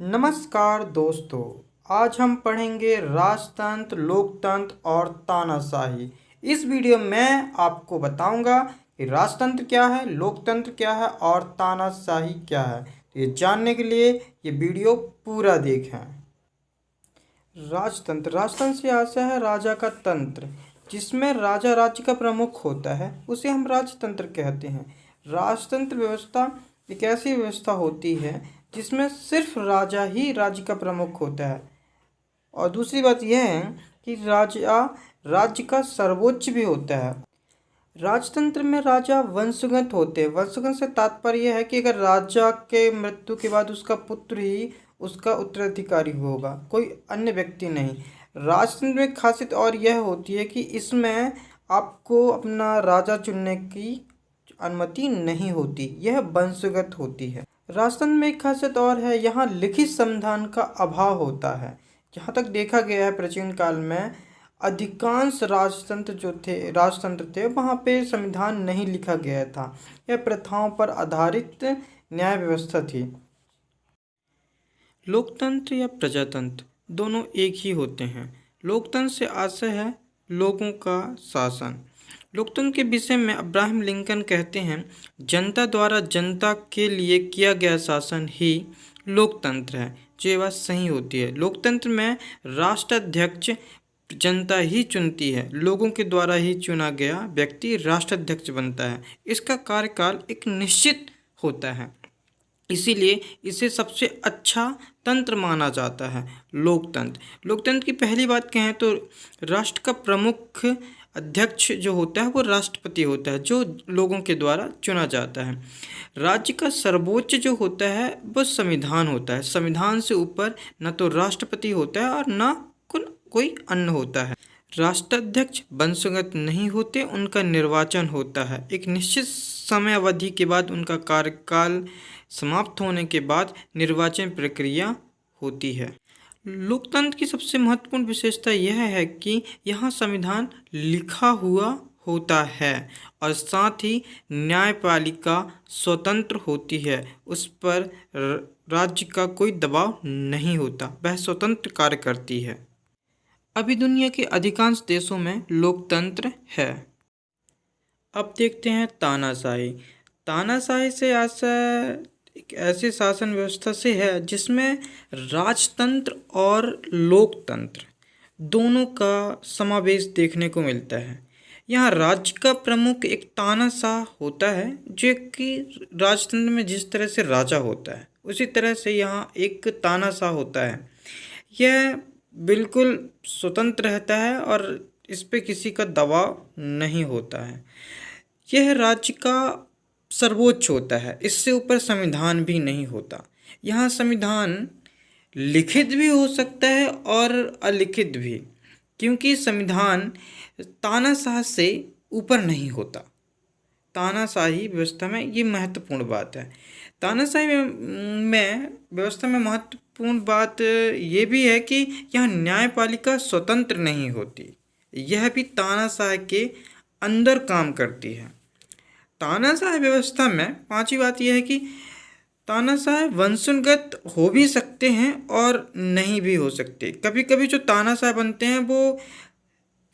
नमस्कार दोस्तों। आज हम पढ़ेंगे राजतंत्र, लोकतंत्र और तानाशाही। इस वीडियो में आपको बताऊंगा कि राजतंत्र क्या है, लोकतंत्र क्या है और तानाशाही क्या है। तो ये जानने के लिए ये वीडियो पूरा देखें। राजतंत्र राजतंत्र से आशय है राजा का तंत्र, जिसमें राजा राज्य का प्रमुख होता है, उसे हम राजतंत्र कहते हैं। राजतंत्र व्यवस्था एक ऐसी व्यवस्था होती है जिसमें सिर्फ राजा ही राज्य का प्रमुख होता है। और दूसरी बात यह है कि राजा राज्य का सर्वोच्च भी होता है। राजतंत्र में राजा वंशगत होते हैं। वंशगत से तात्पर्य यह है कि अगर राजा के मृत्यु के बाद उसका पुत्र ही उसका उत्तराधिकारी होगा, कोई अन्य व्यक्ति नहीं। राजतंत्र में खासियत और यह होती है कि इसमें आपको अपना राजा चुनने की अनुमति नहीं होती, यह वंशगत होती है। राजतंत्र में एक खासियत और है, यहाँ लिखित संविधान का अभाव होता है। जहाँ तक देखा गया है प्राचीन काल में अधिकांश राजतंत्र थे वहाँ पे संविधान नहीं लिखा गया था। यह प्रथाओं पर आधारित न्याय व्यवस्था थी। लोकतंत्र या प्रजातंत्र दोनों एक ही होते हैं। लोकतंत्र से आशय है लोगों का शासन। लोकतंत्र के विषय में अब्राहम लिंकन कहते हैं, जनता द्वारा जनता के लिए किया गया शासन ही लोकतंत्र है। जो ये बात सही होती है। लोकतंत्र में राष्ट्राध्यक्ष जनता ही चुनती है, लोगों के द्वारा ही चुना गया व्यक्ति राष्ट्राध्यक्ष बनता है। इसका कार्यकाल एक निश्चित होता है, इसीलिए इसे सबसे अच्छा तंत्र माना जाता है लोकतंत्र। लोकतंत्र की पहली बात कहें तो राष्ट्र का प्रमुख अध्यक्ष जो होता है वो राष्ट्रपति होता है, जो लोगों के द्वारा चुना जाता है। राज्य का सर्वोच्च जो होता है वो संविधान होता है। संविधान से ऊपर न तो राष्ट्रपति होता है और न कोई अन्य होता है। राष्ट्राध्यक्ष वंशगत नहीं होते, उनका निर्वाचन होता है। एक निश्चित समय अवधि के बाद उनका कार्यकाल समाप्त होने के बाद निर्वाचन प्रक्रिया होती है। लोकतंत्र की सबसे महत्वपूर्ण विशेषता यह है कि यहाँ संविधान लिखा हुआ होता है और साथ ही न्यायपालिका स्वतंत्र होती है। उस पर राज्य का कोई दबाव नहीं होता, वह स्वतंत्र कार्य करती है। अभी दुनिया के अधिकांश देशों में लोकतंत्र है। अब देखते हैं तानाशाही। तानाशाही से आशय एक ऐसी शासन व्यवस्था से है जिसमें राजतंत्र और लोकतंत्र दोनों का समावेश देखने को मिलता है। यहाँ राज्य का प्रमुख एक तानाशाह होता है, जो कि राजतंत्र में जिस तरह से राजा होता है उसी तरह से यहाँ एक तानाशाह होता है। यह बिल्कुल स्वतंत्र रहता है और इस पे किसी का दबाव नहीं होता है। यह राज्य का सर्वोच्च होता है, इससे ऊपर संविधान भी नहीं होता। यहाँ संविधान लिखित भी हो सकता है और अलिखित भी, क्योंकि संविधान तानाशाह से ऊपर नहीं होता। तानाशाही व्यवस्था में ये महत्वपूर्ण बात है। तानाशाही में व्यवस्था में महत्वपूर्ण बात ये भी है कि यहाँ न्यायपालिका स्वतंत्र नहीं होती, यह भी तानाशाह के अंदर काम करती है। तानाशाह व्यवस्था में पांचवी बात यह है कि तानाशाह वंशगत हो भी सकते हैं और नहीं भी हो सकते। कभी कभी जो तानाशाह बनते हैं वो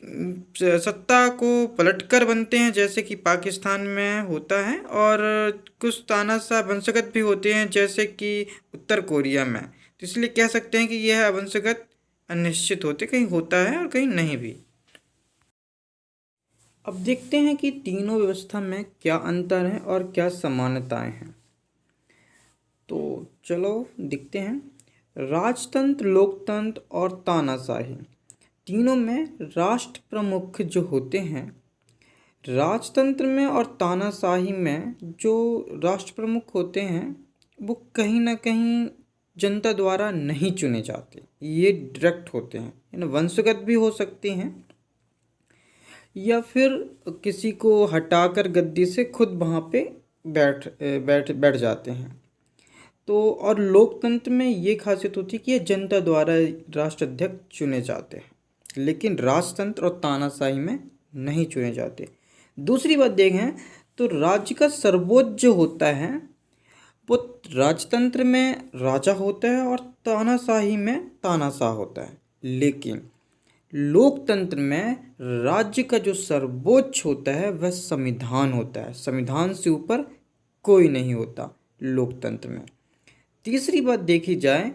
सत्ता को पलटकर बनते हैं, जैसे कि पाकिस्तान में होता है, और कुछ तानाशाह वंशगत भी होते हैं, जैसे कि उत्तर कोरिया में। तो इसलिए कह सकते हैं कि यह वंशगत अनिश्चित होते, कहीं होता है और कहीं नहीं भी। अब देखते हैं कि तीनों व्यवस्था में क्या अंतर है और क्या समानताएं हैं। तो चलो देखते हैं। राजतंत्र, लोकतंत्र और तानाशाही तीनों में राष्ट्र प्रमुख जो होते हैं। राजतंत्र में और तानाशाही में जो राष्ट्र प्रमुख होते हैं वो कहीं ना कहीं जनता द्वारा नहीं चुने जाते, ये डायरेक्ट होते हैं। यानी वंशगत भी हो सकते हैं या फिर किसी को हटाकर गद्दी से खुद वहाँ पे बैठ जाते हैं। तो और लोकतंत्र में ये खासियत होती है कि ये जनता द्वारा राष्ट्राध्यक्ष चुने जाते हैं, लेकिन राजतंत्र और तानाशाही में नहीं चुने जाते। दूसरी बात देखें तो राज्य का सर्वोच्च जो होता है वो राजतंत्र में राजा होता है और तानाशाही में तानाशाह होता है। लेकिन लोकतंत्र में राज्य का जो सर्वोच्च होता है वह संविधान होता है। संविधान से ऊपर कोई नहीं होता लोकतंत्र में। तीसरी बात देखी जाए,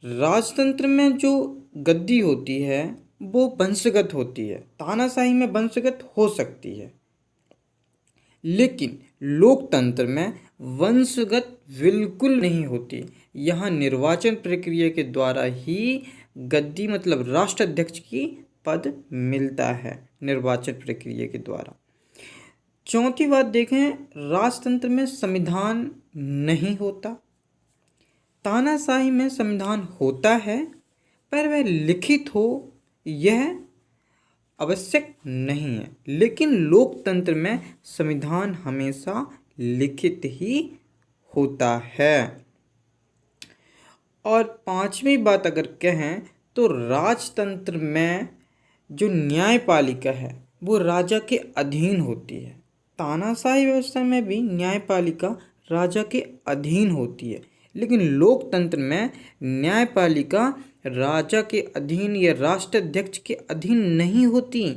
राजतंत्र में जो गद्दी होती है वो वंशगत होती है। तानाशाही में वंशगत हो सकती है, लेकिन लोकतंत्र में वंशगत बिल्कुल नहीं होती। यहाँ निर्वाचन प्रक्रिया के द्वारा ही गद्दी मतलब राष्ट्राध्यक्ष की पद मिलता है, निर्वाचन प्रक्रिया के द्वारा। चौथी बात देखें, राजतंत्र में संविधान नहीं होता। तानाशाही में संविधान होता है, पर वह लिखित हो यह आवश्यक नहीं है। लेकिन लोकतंत्र में संविधान हमेशा लिखित ही होता है। और पांचवी बात अगर कहें तो राजतंत्र में जो न्यायपालिका है वो राजा के अधीन होती है। तानाशाही व्यवस्था में भी न्यायपालिका राजा के अधीन होती है, लेकिन लोकतंत्र में न्यायपालिका राजा के अधीन या राष्ट्राध्यक्ष के अधीन नहीं होती,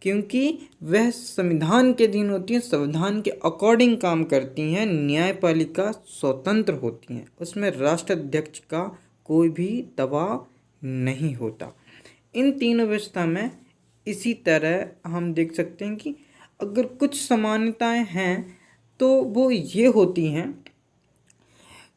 क्योंकि वह संविधान के अधीन होती हैं, संविधान के अकॉर्डिंग काम करती हैं। न्यायपालिका स्वतंत्र होती हैं, उसमें राष्ट्राध्यक्ष का कोई भी दबाव नहीं होता। इन तीनों व्यवस्था में इसी तरह हम देख सकते हैं कि अगर कुछ समानताएं हैं तो वो ये होती हैं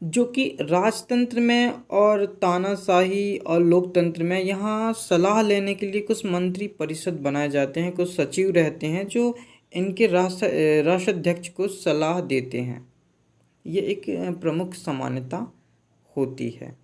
जो कि राजतंत्र में और तानाशाही और लोकतंत्र में यहाँ सलाह लेने के लिए कुछ मंत्री परिषद बनाए जाते हैं, कुछ सचिव रहते हैं जो इनके राष्ट्राध्यक्ष को सलाह देते हैं। ये एक प्रमुख समानता होती है।